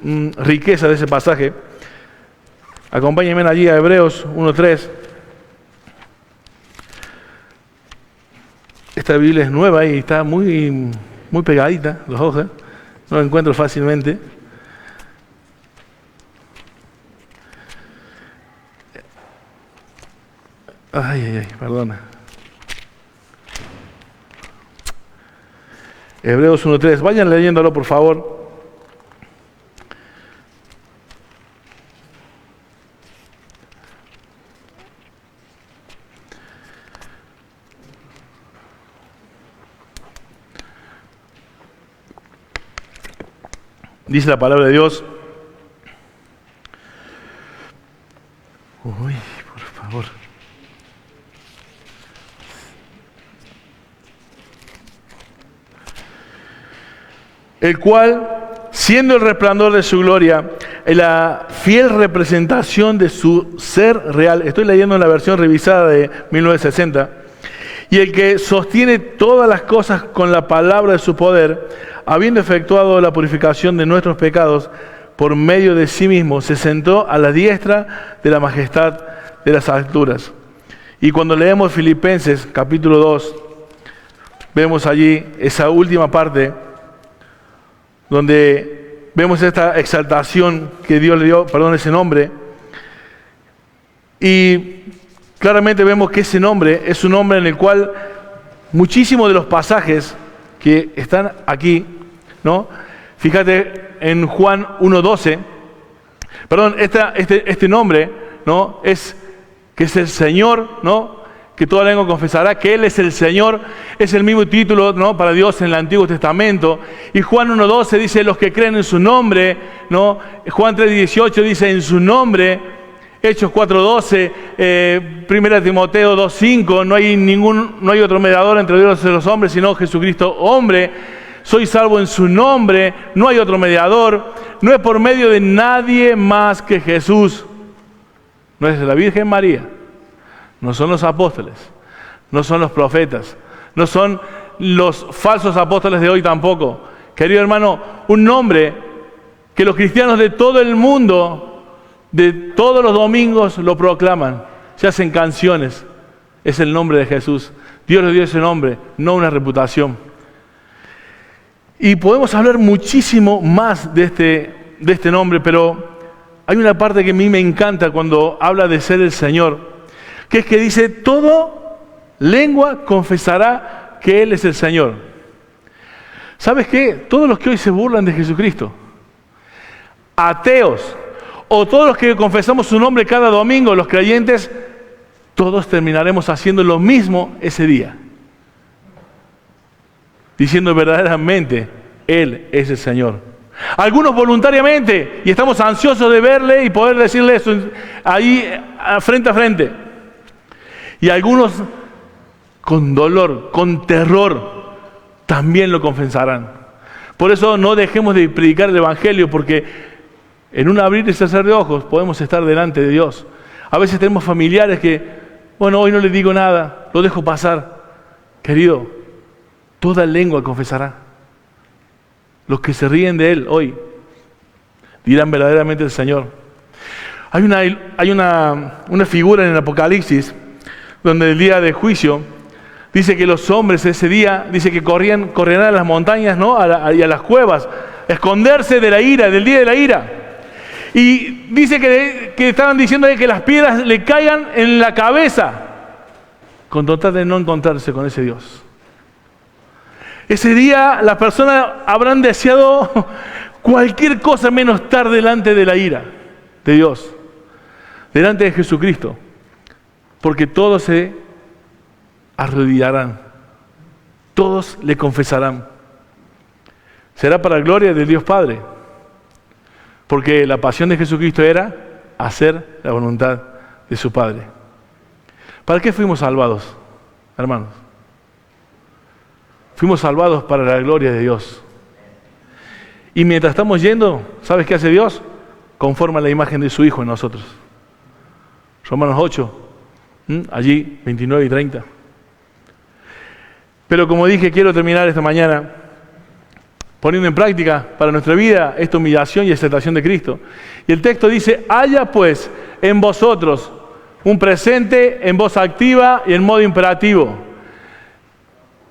riquezas de ese pasaje. Acompáñenme allí a Hebreos 1:3. Esta Biblia es nueva y está muy pegadita, los hojas. No la encuentro fácilmente. Ay, perdona. Hebreos 1:3. Vayan leyéndolo, por favor. Dice la palabra de Dios. Uy, por favor. El cual, siendo el resplandor de su gloria, la fiel representación de su ser real, estoy leyendo en la versión revisada de 1960, y el que sostiene todas las cosas con la palabra de su poder, habiendo efectuado la purificación de nuestros pecados por medio de sí mismo, se sentó a la diestra de la majestad de las alturas. Y cuando leemos Filipenses capítulo 2, vemos allí esa última parte donde vemos esta exaltación que Dios le dio, ese nombre. Y claramente vemos que ese nombre es un nombre en el cual muchísimos de los pasajes que están aquí, ¿no? Fíjate en Juan 1:12, este nombre, ¿no?, es que es el Señor, ¿no?, que toda lengua confesará que Él es el Señor. Es el mismo título, ¿no?, para Dios en el Antiguo Testamento. Y Juan 1:12 dice los que creen en su nombre, ¿no? Juan 3:18 dice en su nombre. Hechos 4:12, 1 Timoteo 2:5, no hay otro mediador entre Dios y los hombres sino Jesucristo hombre. Soy salvo en su nombre, no hay otro mediador, no es por medio de nadie más que Jesús. No es la Virgen María, no son los apóstoles, no son los profetas, no son los falsos apóstoles de hoy tampoco. Querido hermano, un nombre que los cristianos de todo el mundo, de todos los domingos lo proclaman, se hacen canciones, es el nombre de Jesús. Dios le dio ese nombre, no una reputación. Y podemos hablar muchísimo más de este nombre, pero hay una parte que a mí me encanta cuando habla de ser el Señor, que es que dice, toda lengua confesará que Él es el Señor. ¿Sabes qué? Todos los que hoy se burlan de Jesucristo, ateos, o todos los que confesamos su nombre cada domingo, los creyentes, todos terminaremos haciendo lo mismo ese día. Diciendo verdaderamente, Él es el Señor. Algunos voluntariamente, y estamos ansiosos de verle y poder decirle eso ahí frente a frente. Y algunos con dolor, con terror, también lo confesarán. Por eso no dejemos de predicar el Evangelio, porque en un abrir y cerrar de ojos podemos estar delante de Dios. A veces tenemos familiares que, bueno, hoy no les digo nada, lo dejo pasar. Querido, toda lengua confesará. Los que se ríen de Él hoy dirán verdaderamente el Señor. Hay una figura en el Apocalipsis donde el día de juicio dice que los hombres ese día, dice que correrán a las montañas, ¿no? Y a las cuevas, a esconderse de la ira, del día de la ira. Y dice que estaban diciendo que las piedras le caigan en la cabeza con total de no encontrarse con ese Dios. Ese día las personas habrán deseado cualquier cosa menos estar delante de la ira de Dios, delante de Jesucristo, porque todos se arrodillarán, todos le confesarán. Será para la gloria de Dios Padre, porque la pasión de Jesucristo era hacer la voluntad de su Padre. ¿Para qué fuimos salvados, hermanos? Fuimos salvados para la gloria de Dios. Y mientras estamos yendo, ¿sabes qué hace Dios? Conforma la imagen de su Hijo en nosotros. Romanos 8, allí 29 y 30. Pero como dije, quiero terminar esta mañana poniendo en práctica para nuestra vida esta humillación y aceptación de Cristo. Y el texto dice: haya pues en vosotros un presente en voz activa y en modo imperativo.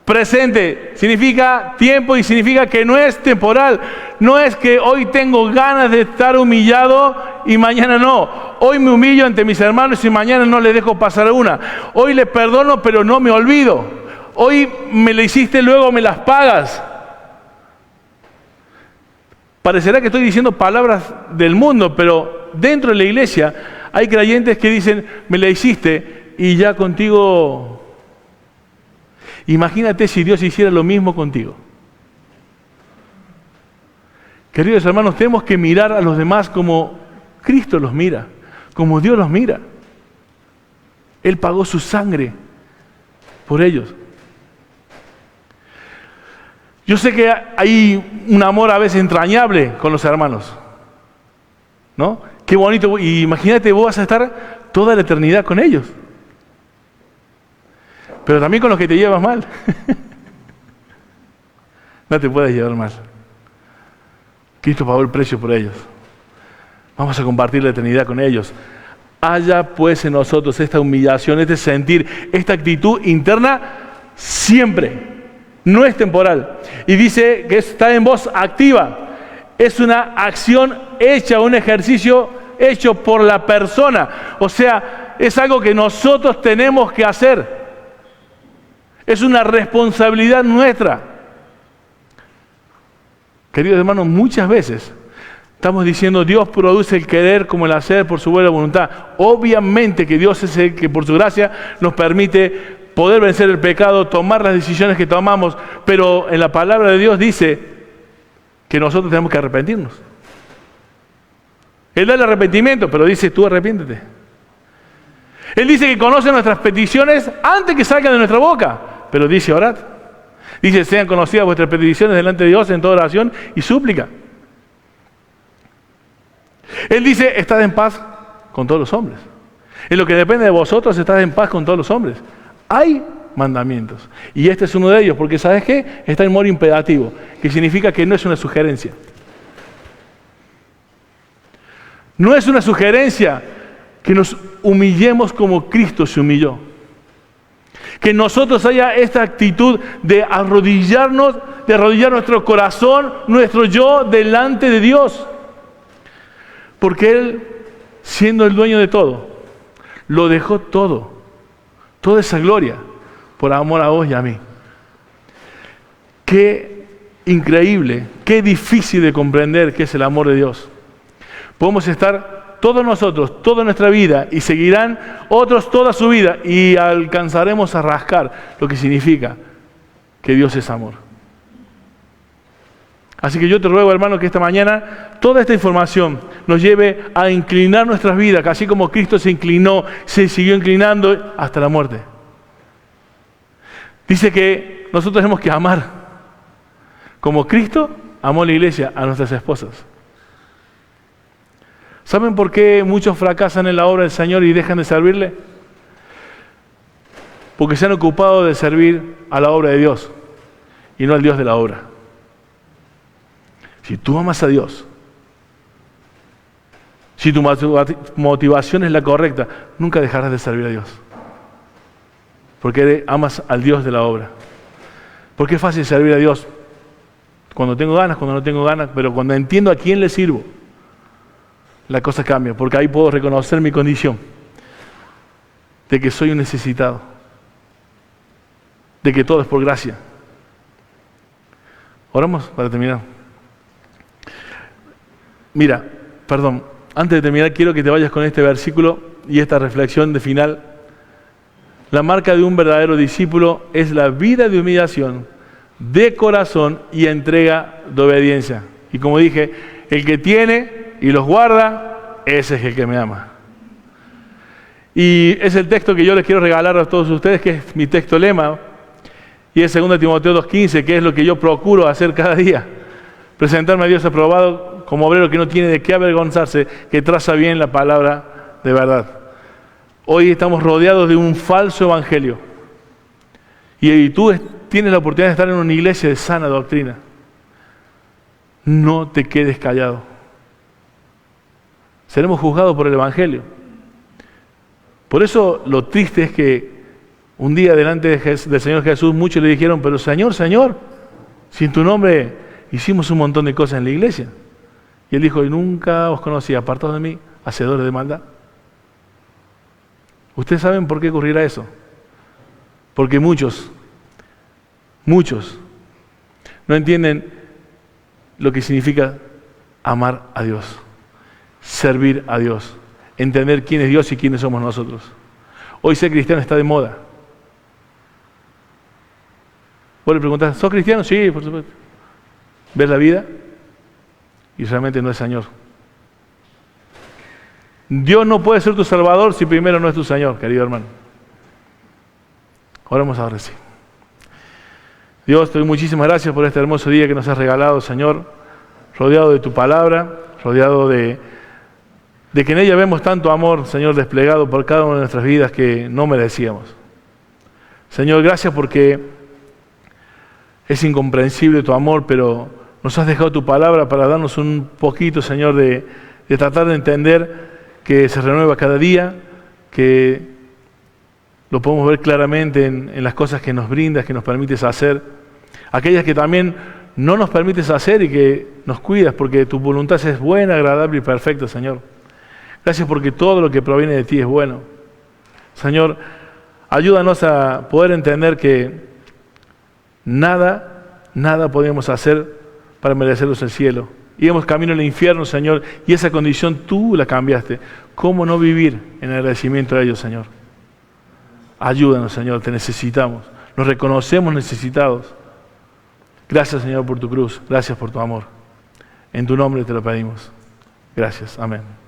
Presente significa tiempo y significa que no es temporal. No es que hoy tengo ganas de estar humillado y mañana no. Hoy me humillo ante mis hermanos y mañana no les dejo pasar una. Hoy les perdono pero no me olvido. Hoy me la hiciste, luego me las pagas. Parecerá que estoy diciendo palabras del mundo, pero dentro de la iglesia hay creyentes que dicen, me la hiciste y ya contigo. Imagínate si Dios hiciera lo mismo contigo. Queridos hermanos, tenemos que mirar a los demás como Cristo los mira, como Dios los mira. Él pagó su sangre por ellos. Yo sé que hay un amor a veces entrañable con los hermanos, ¿no? Qué bonito. Y imagínate, vos vas a estar toda la eternidad con ellos. Pero también con los que te llevas mal. No te puedes llevar mal. Cristo pagó el precio por ellos. Vamos a compartir la eternidad con ellos. Haya pues en nosotros esta humillación, este sentir, esta actitud interna siempre. No es temporal. Y dice que está en voz activa. Es una acción hecha, un ejercicio hecho por la persona. O sea, es algo que nosotros tenemos que hacer. Es una responsabilidad nuestra. Queridos hermanos, muchas veces estamos diciendo Dios produce el querer como el hacer por su buena voluntad. Obviamente que Dios es el que por su gracia nos permite poder vencer el pecado, tomar las decisiones que tomamos, pero en la palabra de Dios dice que nosotros tenemos que arrepentirnos. Él da el arrepentimiento, pero dice tú arrepiéntete. Él dice que conoce nuestras peticiones antes que salgan de nuestra boca, pero dice orad. Dice sean conocidas vuestras peticiones delante de Dios en toda oración y súplica. Él dice estad en paz con todos los hombres. En lo que depende de vosotros, estad en paz con todos los hombres. Hay mandamientos. Y este es uno de ellos, porque ¿sabes qué? Está en modo imperativo, que significa que no es una sugerencia. No es una sugerencia que nos humillemos como Cristo se humilló. Que nosotros haya esta actitud de arrodillarnos, de arrodillar nuestro corazón, nuestro yo delante de Dios. Porque Él, siendo el dueño de todo, lo dejó todo, toda esa gloria, por amor a vos y a mí. Qué increíble, qué difícil de comprender que es el amor de Dios. Podemos estar todos nosotros, toda nuestra vida, y seguirán otros toda su vida, y alcanzaremos a rascar lo que significa que Dios es amor. Así que yo te ruego, hermano, que esta mañana toda esta información nos lleve a inclinar nuestras vidas, así como Cristo se inclinó, se siguió inclinando hasta la muerte. Dice que nosotros tenemos que amar como Cristo amó a la iglesia, a nuestras esposas. ¿Saben por qué muchos fracasan en la obra del Señor y dejan de servirle? Porque se han ocupado de servir a la obra de Dios y no al Dios de la obra. Si tú amas a Dios, si tu motivación es la correcta, nunca dejarás de servir a Dios. Porque amas al Dios de la obra. Porque es fácil servir a Dios cuando tengo ganas, cuando no tengo ganas, pero cuando entiendo a quién le sirvo, la cosa cambia, porque ahí puedo reconocer mi condición de que soy un necesitado, de que todo es por gracia. Oramos para terminar. Mira, perdón, antes de terminar quiero que te vayas con este versículo y esta reflexión de final. La marca de un verdadero discípulo es la vida de humillación, de corazón y entrega de obediencia. Y como dije, el que tiene y los guarda, ese es el que me ama. Y es el texto que yo les quiero regalar a todos ustedes, que es mi texto lema, y es 2 Timoteo 2:15, que es lo que yo procuro hacer cada día. Presentarme a Dios aprobado como obrero que no tiene de qué avergonzarse, que traza bien la palabra de verdad. Hoy estamos rodeados de un falso evangelio. Y tú tienes la oportunidad de estar en una iglesia de sana doctrina. No te quedes callado. Seremos juzgados por el evangelio. Por eso lo triste es que un día delante del Señor Jesús muchos le dijeron, pero Señor, Señor, si en tu nombre hicimos un montón de cosas en la iglesia. Y él dijo, y nunca os conocí, apartados de mí, hacedores de maldad. ¿Ustedes saben por qué ocurrirá eso? Porque muchos no entienden lo que significa amar a Dios, servir a Dios, entender quién es Dios y quiénes somos nosotros. Hoy ser cristiano está de moda. Vos le preguntás, ¿sos cristiano? Sí, por supuesto. ¿Ves la vida? Y realmente no es Señor. Dios no puede ser tu Salvador si primero no es tu Señor, querido hermano. Oremos ahora sí. Dios, te doy muchísimas gracias por este hermoso día que nos has regalado, Señor, rodeado de tu palabra, rodeado de que en ella vemos tanto amor, Señor, desplegado por cada una de nuestras vidas que no merecíamos. Señor, gracias porque es incomprensible tu amor, pero nos has dejado tu palabra para darnos un poquito, Señor, de tratar de entender que se renueva cada día, que lo podemos ver claramente en las cosas que nos brindas, que nos permites hacer, aquellas que también no nos permites hacer y que nos cuidas, porque tu voluntad es buena, agradable y perfecta, Señor. Gracias porque todo lo que proviene de ti es bueno. Señor, ayúdanos a poder entender que nada podemos hacer para merecernos el cielo. Íbamos camino al infierno, Señor, y esa condición tú la cambiaste. ¿Cómo no vivir en agradecimiento a ellos, Señor? Ayúdanos, Señor, te necesitamos. Nos reconocemos necesitados. Gracias, Señor, por tu cruz. Gracias por tu amor. En tu nombre te lo pedimos. Gracias. Amén.